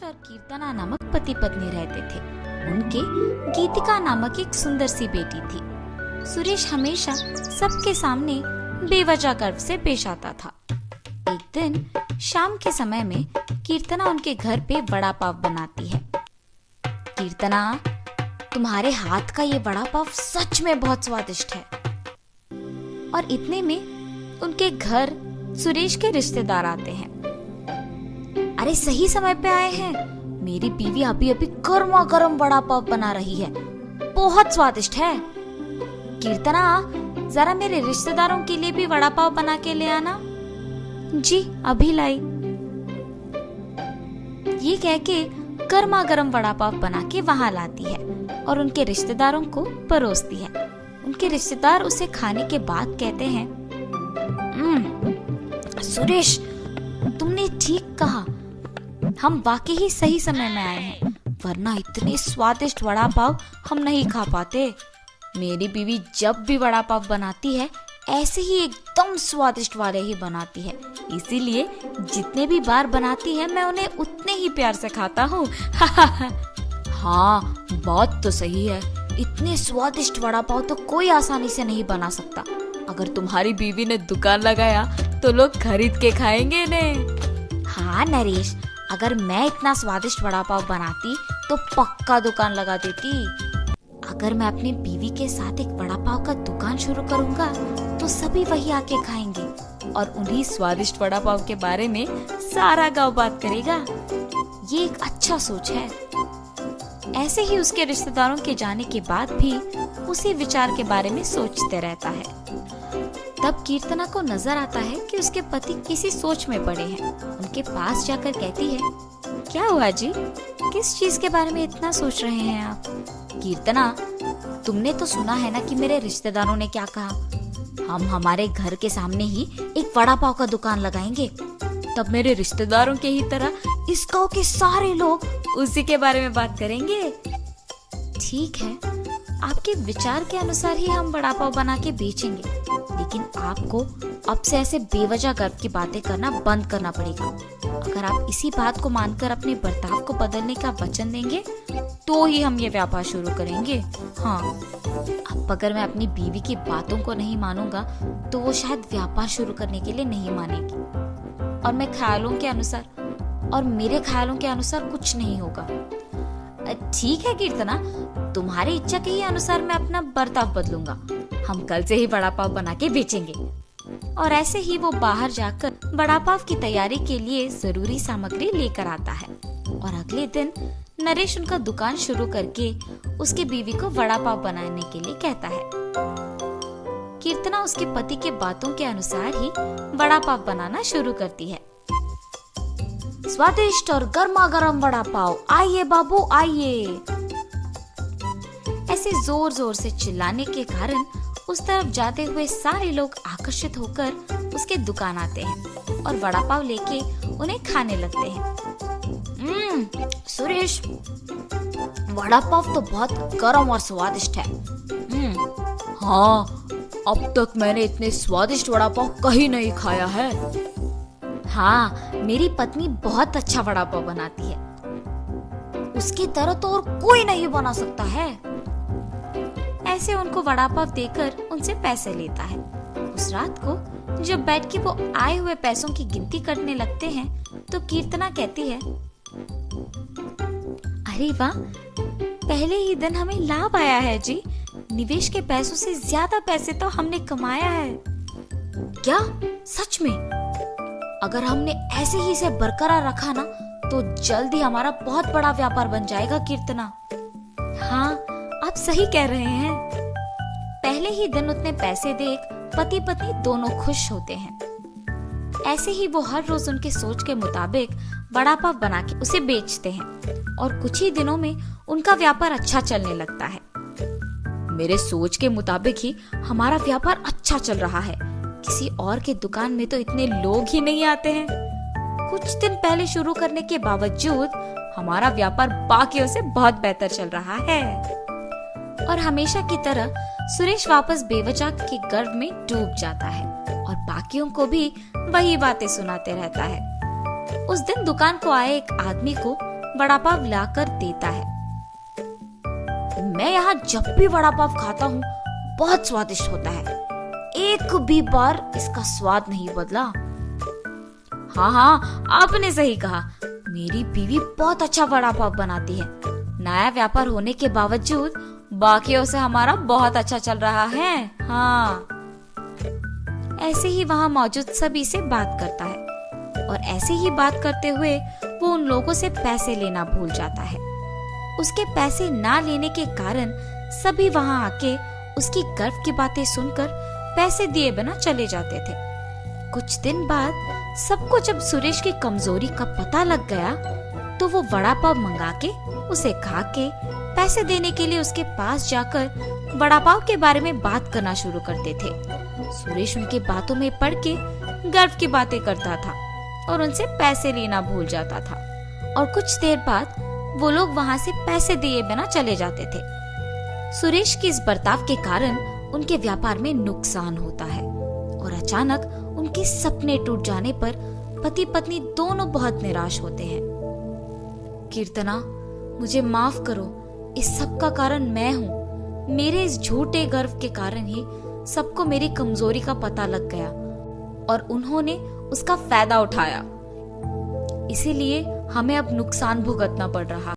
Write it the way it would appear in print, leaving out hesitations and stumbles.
और कीर्तना नामक पति पत्नी रहते थे। उनके गीतिका नामक एक सुंदर सी बेटी थी। सुरेश हमेशा सबके सामने बेवजह गर्व से पेश आता था। एक दिन शाम के समय में कीर्तना उनके घर पे वड़ा पाव बनाती है। कीर्तना, तुम्हारे हाथ का ये वड़ा पाव सच में बहुत स्वादिष्ट है। और इतने में उनके घर सुरेश के रिश्तेदार आते हैं। अरे सही समय पे आए हैं, मेरी बीवी अभी अभी गर्मा गर्म वड़ा पाव बना रही है, बहुत स्वादिष्ट है। कीर्तना, जरा मेरे रिश्तेदारों के लिए भी वड़ा पाव बना के ले आना। जी अभी लाई। ये कह के गर्मा गर्म वड़ा पाव बना के वहां लाती है और उनके रिश्तेदारों को परोसती है। उनके रिश्तेदार उसे खाने के बाद कहते हैं, सुरेश, तुमने ठीक कहा, हम वाकई ही सही समय में आए हैं, वरना इतने स्वादिष्ट वड़ा पाव हम नहीं खा पाते। मेरी बीवी जब भी वड़ा पाव बनाती है ऐसे ही एकदम स्वादिष्ट वाले ही बनाती है, इसीलिए जितने भी बार बनाती है मैं उन्हें उतने ही प्यार से खाता हूँ। हाँ, बात तो सही है, इतने स्वादिष्ट वड़ा पाव तो कोई आसानी से नहीं बना सकता। अगर तुम्हारी बीवी ने दुकान लगाया तो लोग खरीद के खाएंगे ने। हाँ नरेश, अगर मैं इतना स्वादिष्ट वड़ा पाव बनाती तो पक्का दुकान लगा देती। अगर मैं अपनी बीवी के साथ एक वड़ा पाव का दुकान शुरू करूंगा तो सभी वही आके खाएंगे और उन्हीं स्वादिष्ट वड़ा पाव के बारे में सारा गांव बात करेगा। ये एक अच्छा सोच है। ऐसे ही उसके रिश्तेदारों के जाने के बाद भी उसी विचार के बारे में सोचते रहता है। तब कीर्तना को नजर आता है कि उसके पति किसी सोच में पड़े हैं। उनके पास जाकर कहती है, क्या हुआ जी, किस चीज के बारे में इतना सोच रहे हैं आप? कीर्तना, तुमने तो सुना है ना कि मेरे रिश्तेदारों ने क्या कहा, हम हमारे घर के सामने ही एक वड़ा पाव का दुकान लगाएंगे। तब मेरे रिश्तेदारों के ही तरह इस गांव के सारे लोग उसी के बारे में बात करेंगे। ठीक है, आपके विचार के अनुसार ही हम वड़ा पाव बना के बेचेंगे, लेकिन आपको अब से ऐसे बेवजह गर्व की बातें करना बंद करना पड़ेगा। अगर आप इसी बात को मानकर अपने बर्ताव को बदलने का वचन देंगे तो ही हम ये व्यापार शुरू करेंगे। हाँ, अब अगर मैं अपनी बीवी की बातों को नहीं मानूंगा तो वो शायद व्यापार शुरू करने के लिए नहीं मानेगी और मेरे ख्यालों के अनुसार कुछ नहीं होगा। ठीक है कीर्तना, तुम्हारी इच्छा के ही अनुसार मैं अपना बर्ताव बदलूंगा। हम कल से ही वड़ा पाव बना के बेचेंगे। और ऐसे ही वो बाहर जाकर वड़ा पाव की तैयारी के लिए जरूरी सामग्री लेकर आता है और अगले दिन नरेश उनका दुकान शुरू करके उसके बीवी को वड़ा पाव बनाने के लिए कहता है। कीर्तना उसके पति के बातों के अनुसार ही वड़ा पाव बनाना शुरू करती है। स्वादिष्ट और गर्मा गर्म वड़ा पाव, आइए बाबू आइए। ऐसे जोर जोर से चिल्लाने के कारण उस तरफ जाते हुए सारे लोग आकर्षित होकर उसके दुकान आते हैं और वड़ा पाव लेके उन्हें खाने लगते हैं। सुरेश, वड़ा पाव तो बहुत गर्म और स्वादिष्ट है। हाँ, अब तक मैंने इतने स्वादिष्ट वड़ा पाव कहीं नहीं खाया है। हाँ, मेरी पत्नी बहुत अच्छा वड़ा पाव बनाती है, उसकी तरह तो और कोई नहीं बना सकता है। ऐसे उनको वड़ा पाव देकर उनसे पैसे लेता है। उस रात को जब बैठ के वो आए हुए पैसों की गिनती करने लगते हैं तो कीर्तना कहती है, अरे वाह, पहले ही दिन हमें लाभ आया है जी। निवेश के पैसों से ज्यादा पैसे तो हमने कमाया है। क्या सच में? अगर हमने ऐसे ही इसे बरकरार रखा ना तो जल्द ही हमारा बहुत बड़ा व्यापार बन जाएगा कीर्तना। हाँ, आप सही कह रहे हैं। पहले ही दिन उतने पैसे देख पति पत्नी दोनों खुश होते हैं। ऐसे ही वो हर रोज उनके सोच के मुताबिक वड़ा पाव बना के उसे बेचते हैं और कुछ ही दिनों में उनका व्यापार अच्छा चलने लगता है। मेरे सोच के मुताबिक ही हमारा व्यापार अच्छा चल रहा है, किसी और के दुकान में तो इतने लोग ही नहीं आते हैं। कुछ दिन पहले शुरू करने के बावजूद हमारा व्यापार बाकियों से बहुत बेहतर चल रहा है। और हमेशा की तरह सुरेश वापस बेवजह के गर्व में डूब जाता है और बाकियों को भी वही बातें सुनाते रहता है। उस दिन दुकान को आए एक आदमी को वड़ा पाव लाकर देता है। मैं यहाँ जब भी वड़ा पाव खाता हूँ बहुत स्वादिष्ट होता है, एक भी बार इसका स्वाद नहीं बदला। हाँ, आपने सही कहा, मेरी बीवी बहुत अच्छा वड़ा पाव बनाती है। नया व्यापार होने के बावजूद बाकियों से हमारा बहुत अच्छा चल रहा है। हाँ। ऐसे ही वहाँ मौजूद सभी से बात करता है और ऐसे ही बात करते हुए वो उन लोगों से पैसे लेना भूल जाता है। उसके पैसे ना लेने के कारण सभी वहाँ आके उसकी गर्व की बातें सुनकर पैसे दिए बिना चले जाते थे। कुछ दिन बाद सबको जब सुरेश की कमजोरी का पता लग गया तो वो वड़ा पाव मंगा के उसे खा के पैसे देने के लिए उसके पास जाकर वड़ा पाव के बारे में बात करना शुरू करते थे। सुरेश उनकी बातों में पड़ के गर्व की बातें करता था और उनसे पैसे लेना भूल जाता था और कुछ देर बाद वो लोग वहाँ से पैसे दिए बिना चले जाते थे। सुरेश के इस बर्ताव के कारण उनके व्यापार में नुकसान होता है और अचानक उनके सपने टूट जाने पर पति पत्नी दोनों बहुत निराश होते हैं। कीर्तना, मुझे माफ करो, इस सब का कारण मैं हूँ। मेरे इस झूठे गर्व के कारण ही सबको मेरी कमजोरी का पता लग गया और उन्होंने उसका फायदा उठाया। इसीलिए हमें अब नुकसान भुगतना पड़ रहा।